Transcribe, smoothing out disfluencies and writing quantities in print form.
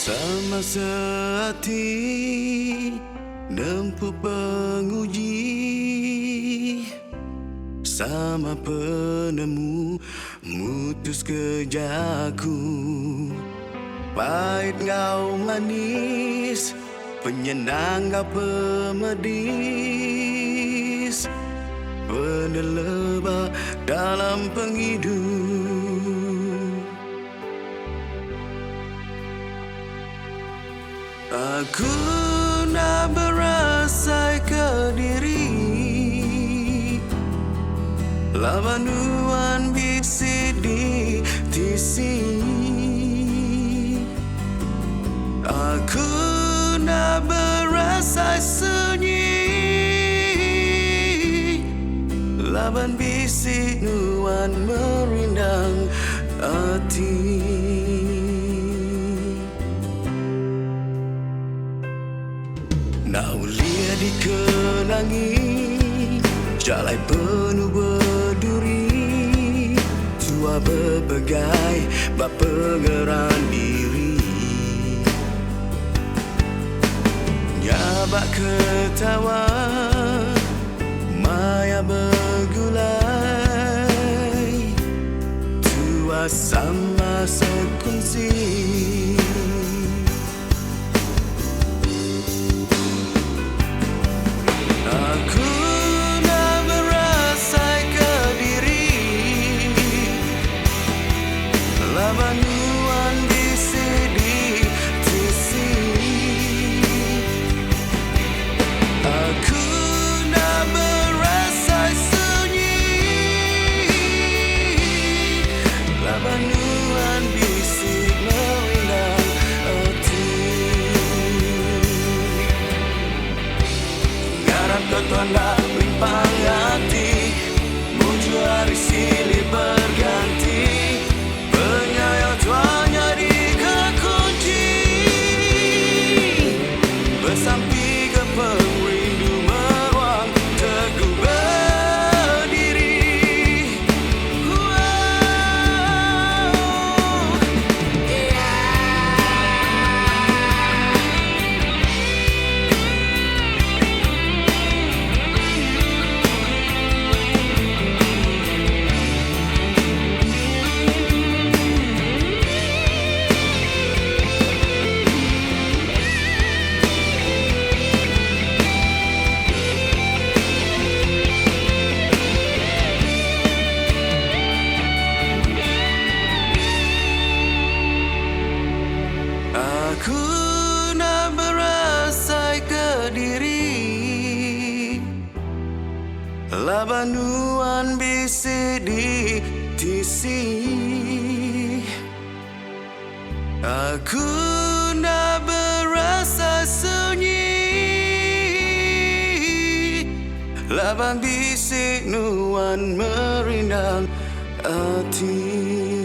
Semasa hati nempuh penguji, sama penemu mutus kejaku. Pahit ngau manis, penyenang ngau pemedis, penelebak dalam penghidup. Aku nak berasai ke diri, lawanuan bisi di tisi. Aku nak berasai sunyi, lawan bisi nuan merindang hati. Naulia dikenangi, jalai penuh berduri, tua berpegai berpengeran diri. Nyabak ketawa, maya bergulai, tua sama sekunci. Lawanuan bisi di tisi. Aku nak berasai sunyi, lawanuan bisi merindang hati. Ngarap ketuan nak melimpang hati, muncul hari silih berganti. Aku nak berasai ke diri, lawanuan bisi di tisi. Aku nak berasai sunyi, lawan bisi nuan merindang hati.